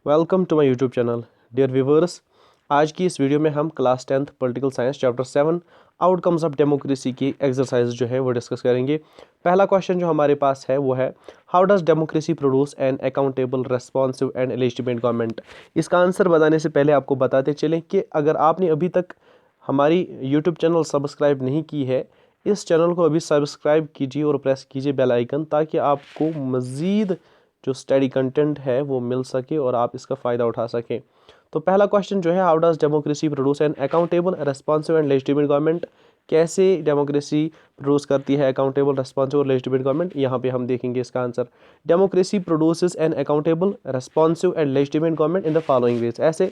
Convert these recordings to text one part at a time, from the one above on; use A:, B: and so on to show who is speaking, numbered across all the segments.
A: Welcome to my YouTube channel dear viewers. आज की इस वीडियो में हम class 10th political science chapter 7 outcomes of democracy की एक्सरसाइज जो है वो डिस्कस करेंगे। पहला क्वेश्चन जो हमारे पास है वो है, how does democracy produce an accountable responsive and legitimate government. इसका आंसर बताने से पहले आपको बताते चलें कि अगर आपने अभी तक हमारी यूट्यूब चैनल सब्सक्राइब नहीं की है, इस चैनल को अभी सब्सक्राइब कीजिए और प्रेस कीजिए बेल आइकन, ताकि आपको मज़ीद जो स्टडी कंटेंट है वो मिल सके और आप इसका फ़ायदा उठा सकें। तो पहला क्वेश्चन जो है, how does democracy produce an accountable responsive and legitimate government. कैसे डेमोक्रेसी प्रोड्यूस करती है अकाउंटेबल रेस्पॉन्सिव और लेजिटिमेट गवर्नमेंट, यहाँ पे हम देखेंगे इसका answer. Democracy produces N accountable responsive and legitimate government in the following veg. ऐसे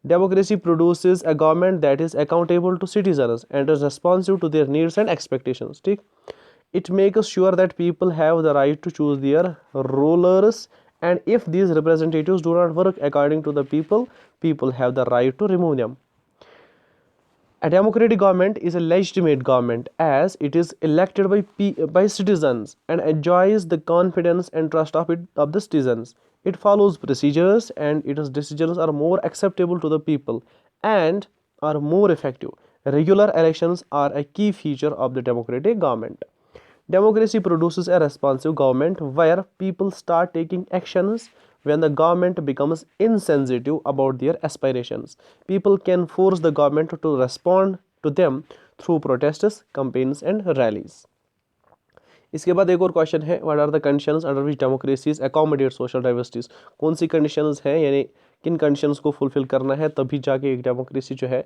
A: democracy produces a government that is accountable to citizens and is responsive to their needs and expectations। ठीक, it makes sure that people have the right to choose their rulers, and if these representatives do not work according to the people, people have the right to remove them। A democratic government is a legitimate government as it is elected by citizens and enjoys the confidence and trust of the citizens. It follows procedures and its decisions are more acceptable to the people and are more effective. Regular elections are a key feature of the democratic government. Democracy produces a responsive government where people start taking actions when the government becomes insensitive about their aspirations. People can force the government to respond to them through protests, campaigns and rallies। इसके बाद एक और question है, what are the conditions under which democracies accommodate social diversities. कौन सी conditions हैं, यानी किन कंडीशंस को फुलफिल करना है तभी जाके एक डेमोक्रेसी जो है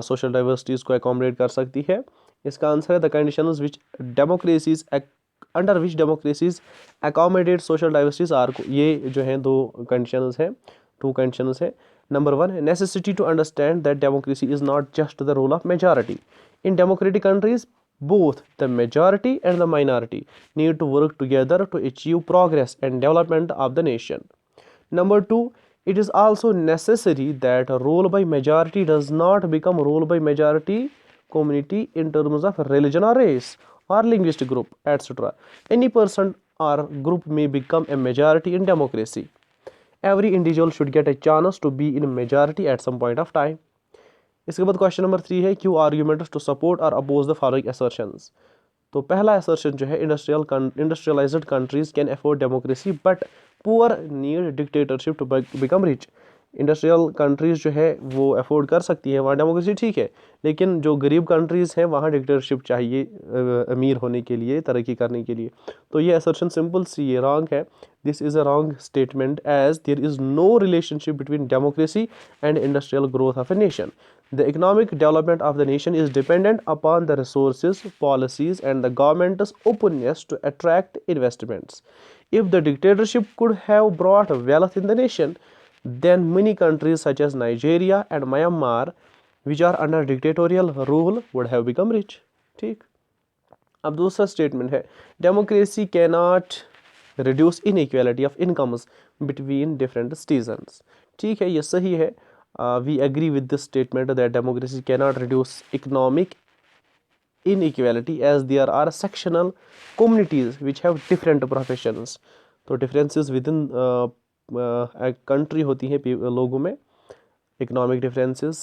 A: सोशल डाइवर्सिटीज को अकोमोडेट कर सकती है। इसका आंसर है the conditions which democracies under which democracies accommodate social diversities are. ये जो है दो कंडीशंस हैं, टू कंडीशंस है। Number 1, necessity to understand that democracy is not just the role of majority. In democratic countries both the majority and the minority need to work together to achieve progress and development of the nation. Number 2, it is also necessary that a rule by majority does not become rule by majority community in terms of religion or race or linguistic group, etc. Any person or group may become a majority in democracy. Every individual should get a chance to be in a majority at some point of time। इसके बाद question number 3 है, Q arguments to support और oppose the following assertions. तो पहला assertion जो है, industrialised countries can afford democracy but poor need dictatorship to become rich. Industrial countries जो है वो अफोर्ड कर सकती है वहाँ डेमोक्रेसी, ठीक है, लेकिन जो गरीब कंट्रीज़ हैं वहाँ डिक्टेटरशिप चाहिए अमीर होने के लिए, तरक्की करने के लिए। तो ये असर्शन सिंपल सी ये रॉन्ग है। This is a wrong statement as there is no relationship between democracy and industrial growth of a nation. The economic development of the nation is dependent upon the resources, policies, and the government's openness to attract investments. If the dictatorship could have brought wealth in the nation, then many countries such as Nigeria and Myanmar, which are under dictatorial rule, would have become rich। ठीक, अब दूसरा statement है, democracy cannot reduce inequality of incomes between different citizens. ठीक है, ये सही है। We agree with this statement that democracy cannot reduce economic inequality as there are sectional communities which have different professions। तो differences within a country होती हैं लोगों में, economic differences।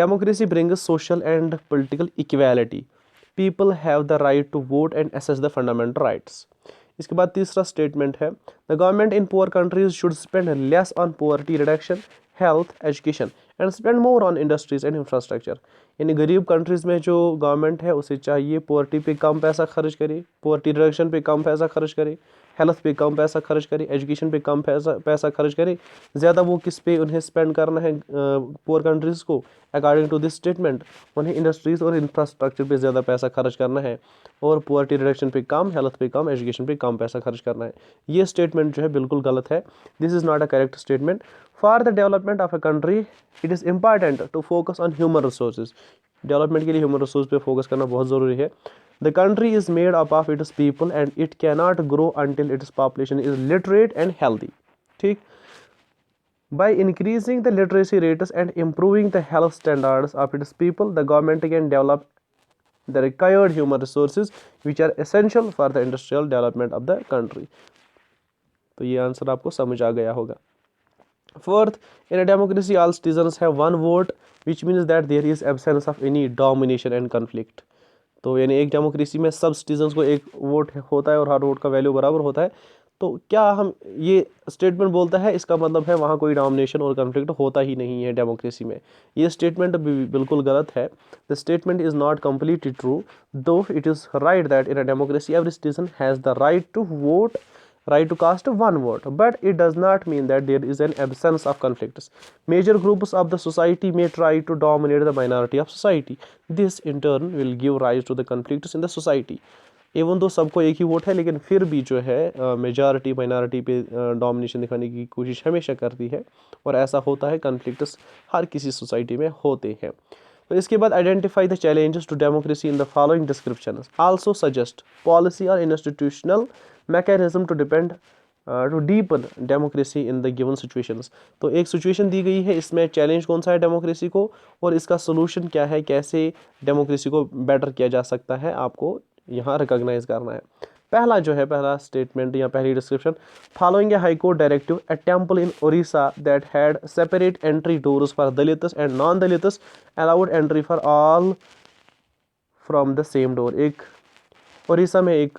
A: Democracy brings social and political equality। People have the right to vote and access the fundamental rights। इसके बाद तीसरा statement है, the government in poor countries should spend less on poverty reduction, health, education and spend more on industries and infrastructure. यानी गरीब countries में जो government है उसे चाहिए पॉवर्टी पे कम पैसा खर्च करे, पॉवर्टी रिडक्शन पे कम पैसा खर्च करे, हेल्थ पे कम पैसा खर्च करे, एजुकेशन पे कम पैसा खर्च करे। ज़्यादा वो किस पे उन्हें स्पेंड करना है पुअर कंट्रीज़ को, अकॉर्डिंग टू दिस स्टेटमेंट उन्हें इंडस्ट्रीज़ और इंफ्रास्ट्रक्चर पे ज़्यादा पैसा खर्च करना है, और पॉवर्टी रिडक्शन पे कम, हेल्थ पे कम, एजुकेशन पे कम पैसा खर्च करना है। ये स्टेटमेंट जो है बिल्कुल गलत है। This is not a correct statement. For the development of a country it is important to focus on human resources. Development के लिए ह्यूमन रिसोर्स पे फोकस करना बहुत ज़रूरी है। The country is made up of its people and it cannot grow until its population is literate and healthy. ठीक, by increasing the literacy rates and improving the health standards of its people, the government can develop the required human resources which are essential for the industrial development of the country। तो ये answer आपको समझ आ गया होगा। Fourth, in a democracy, all citizens have one vote, which means that there is absence of any domination and conflict. तो यानी एक democracy में सब सिटीजन्स को एक वोट होता है और हर वोट का वैल्यू बराबर होता है। तो क्या हम ये स्टेटमेंट बोलता है, इसका मतलब है वहाँ कोई डोमिनेशन और कॉन्फ्लिक्ट होता ही नहीं है डेमोक्रेसी में। ये स्टेटमेंट बिल्कुल गलत है। The statement is not completely true, though it is right that in a democracy every citizen has the right to vote, right to cast one vote, but it does not mean that there is an absence of conflicts. Major groups of the society may try to dominate the minority of society. This in turn will give rise to the conflicts in the society. Even though सबको एक ही vote है, लेकिन फिर भी जो है majority minority पे domination दिखाने की कोशिश हमेशा करती है, और ऐसा होता है, कन्फ्लिक्ट्स हर किसी सोसाइटी में होते हैं। तो इसके बाद identify the challenges to democracy in the following descriptions, also suggest policy और institutional mechanism to deepen democracy in the given situations. तो एक सिचुएशन दी गई है, इसमें चैलेंज कौन सा है डेमोक्रेसी को, और इसका सोल्यूशन क्या है, कैसे डेमोक्रेसी को बेटर किया जा सकता है, आपको यहाँ रिकॉग्नाइज करना है। पहला जो है, पहला स्टेटमेंट या पहली description, following A high court directive, A temple in Odisha that had separate entry doors for Dalits and non Dalits allowed entry for all from the same door. एक ओडिशा में एक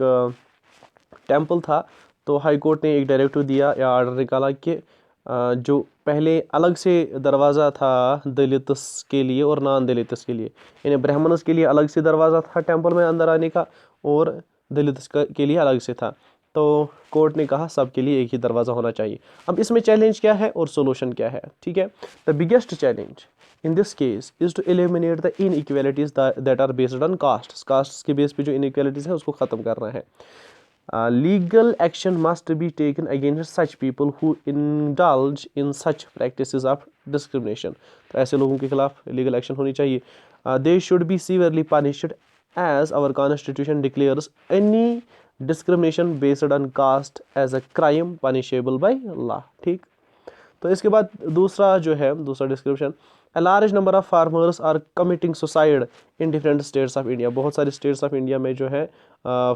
A: टेम्पल था, तो हाई कोर्ट ने एक directive दिया या order निकाला कि जो पहले अलग से दरवाज़ा था दलित्स के लिए और नॉन दलित्स के लिए, यानी ब्राह्मण्स के लिए अलग से दरवाज़ा था टेम्पल में अंदर आने का, और दलित्स के लिए अलग से था। तो कोर्ट ने कहा सबके लिए एक ही दरवाज़ा होना चाहिए। अब इसमें चैलेंज क्या है और सोल्यूशन क्या है, ठीक है। The biggest challenge in this case is to eliminate the inequalities that are based on caste के बेस पे जो इनइक्वालिटीज़ है उसको ख़त्म करना है। Legal action must be taken against such people who indulge in such practices of discrimination. तो ऐसे लोगों के खिलाफ लीगल एक्शन होनी चाहिए। They should be severely punished as our constitution declares any discrimination based on caste as a crime punishable by law। ठीक, तो इसके बाद दूसरा जो है, दूसरा description, A large number of farmers are committing suicide in different states of India। बहुत सारे स्टेट्स ऑफ इंडिया में जो है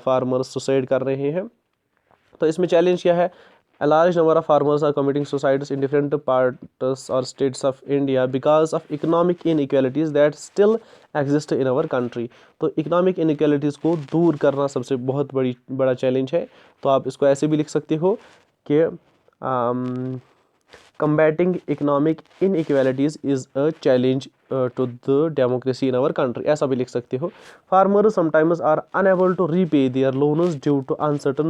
A: फार्मर्स सुसाइड कर रहे हैं। तो इसमें चैलेंज क्या है, A large number of farmers are committing suicides in different parts or states of India because of economic inequalities that still exist in our country। तो इकोनॉमिक इनइक्वालिटीज़ को दूर करना सबसे बहुत बड़ा चैलेंज है। तो आप इसको ऐसे भी लिख सकते हो कि combating economic inequalities is a challenge to the democracy in our country। ऐसा भी लिख सकते हो। Farmers sometimes are unable to repay their loans due to uncertain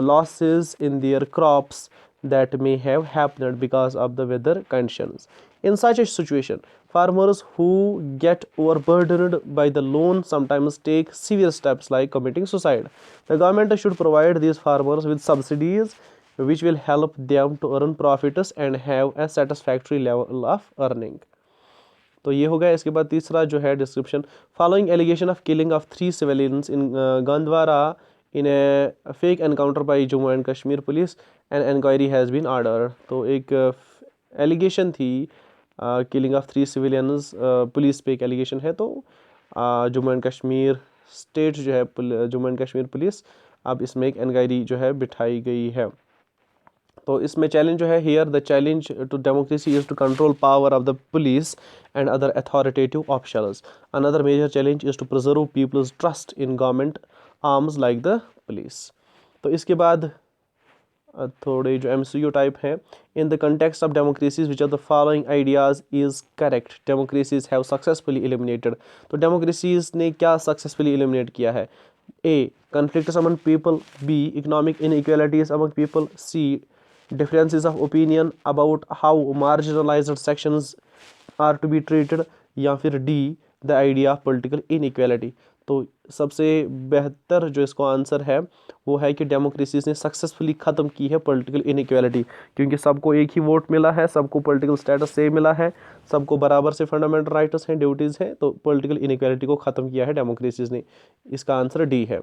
A: losses in their crops that may have happened because of the weather conditions। In such a situation, farmers who get overburdened by the loan sometimes take severe steps like committing suicide। The government should provide these farmers with subsidies which will help them to earn profits and have a satisfactory level of earning। तो ये हो गया। इसके बाद तीसरा जो है description, following allegation of killing of 3 civilians in Gandwara in a fake encounter by Jammu and Kashmir police and inquiry has been order. तो एक एलिगेशन थी किलिंग ऑफ 3 सिविलियंस, पुलिस पे एक एलिगेशन है। तो जम्मू एंड कश्मीर स्टेट जो है, जम्मू एंड कश्मीर पुलिस, अब इसमें एक इंक्वायरी जो है बिठाई गई है। तो इसमें चैलेंज जो है, here the challenge to democracy is to control power of the police and other authoritative officials. Another major challenge is to preserve people's trust in government arms like the police. तो इसके बाद थोड़े जो MCQ type हैं, in the context of democracies which are the following ideas is correct, democracies have successfully eliminated. तो democracies ने क्या successfully eliminate किया है, A conflicts among people, B economic inequalities among people, C differences of opinion about how marginalized sections are to be treated, या फिर D the idea of political inequality। तो सबसे बेहतर जो इसको आंसर है वो है कि डेमोक्रेसीज ने सक्सेसफुली ख़त्म की है पॉलिटिकल इनइक्वालिटी, क्योंकि सबको एक ही वोट मिला है, सबको पॉलिटिकल स्टेटस सेम मिला है, सबको बराबर से फंडामेंटल राइट्स हैं, ड्यूटीज़ हैं। तो पॉलिटिकल इनइक्वालिटी को ख़त्म किया है डेमोक्रेसीज ने। इसका आंसर डी है।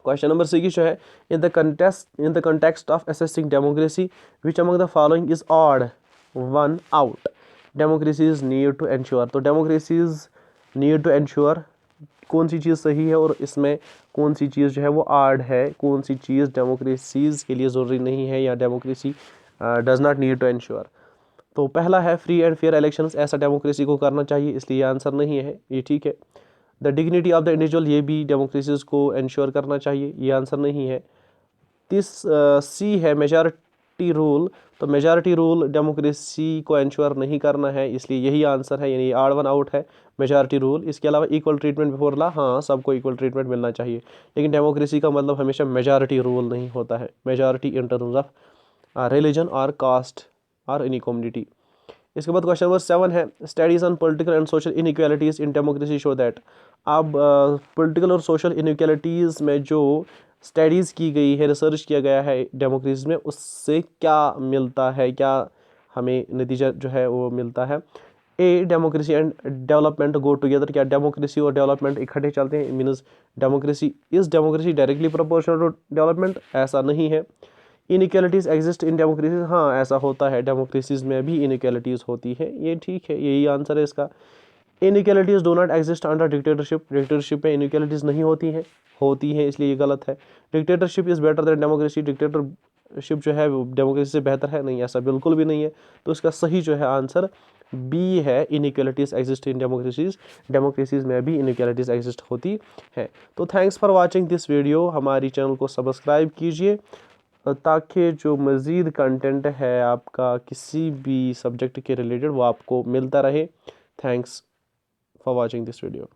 A: क्वेश्चन नंबर 6 जो है, in the context of assessing democracy which among the following is odd one out, democracies need to ensure. तो डेमोक्रेसीज नीड टू एंश्योर कौन सी चीज़ सही है और इसमें कौन सी चीज़ जो है वो आड है, कौन सी चीज़ डेमोक्रेसीज के लिए ज़रूरी नहीं है या democracy does not need to ensure. तो पहला है फ्री एंड फेयर इलेक्शंस, ऐसा डेमोक्रेसी को करना चाहिए, इसलिए ये आंसर नहीं है, ये ठीक है। The dignity of the individual, ये भी डेमोक्रेसीज को इंश्योर करना चाहिए, ये आंसर नहीं है। सी है मेजॉरिटी रूल, तो मेजॉरिटी रूल डेमोक्रेसी को इंश्योर नहीं करना है, इसलिए यही आंसर है, यानी आड वन आउट है मेजॉरिटी रूल। इसके अलावा इक्वल ट्रीटमेंट बिफोर लॉ, हाँ सबको इक्वल ट्रीटमेंट मिलना चाहिए, लेकिन डेमोक्रेसी का मतलब हमेशा मेजॉरिटी रूल नहीं होता है, majority in terms of religion और कास्ट और एनी कम्युनिटी। इसके बाद क्वेश्चन नंबर 7 है studies on political and social inequalities in democracy show that. अब पॉलिटिकल और सोशल इनइक्वालिटीज़ में जो स्टडीज़ की गई है, रिसर्च किया गया है डेमोक्रेसी में, उससे क्या मिलता है, क्या हमें नतीजा जो है वो मिलता है। A democracy and development go together, क्या डेमोक्रेसी और डेवलपमेंट इकट्ठे चलते हैं, means democracy directly proportional to development, ऐसा नहीं है। इनइक्वालिटीज़ एग्जिस्ट इन डेमोक्रेसी, हाँ ऐसा होता है, डेमोक्रेसीज में भी इनइक्वालिटीज़ होती है, ये ठीक है, यही आंसर है इसका। Inequalities do not exist under dictatorship, dictatorship में इनइक्वालिटीज़ नहीं होती हैं, इसलिए ये गलत है। Dictatorship is better than democracy, dictatorship जो है वो डेमोक्रेसी से बेहतर है, नहीं ऐसा बिल्कुल भी नहीं है। तो इसका सही जो है आंसर बी है, इनइक्वालिटीज़ एग्जिस्ट इन डेमोक्रेसीज में भी इनइक्वालिटीज़ एग्जिस्ट होती है। तो thanks for watching this video, हमारी चैनल को सब्सक्राइब कीजिए ताकि जो मज़ीद कंटेंट है आपका किसी भी सब्जेक्ट के रिलेटेड वो आपको मिलता रहे। Thanks for watching this video.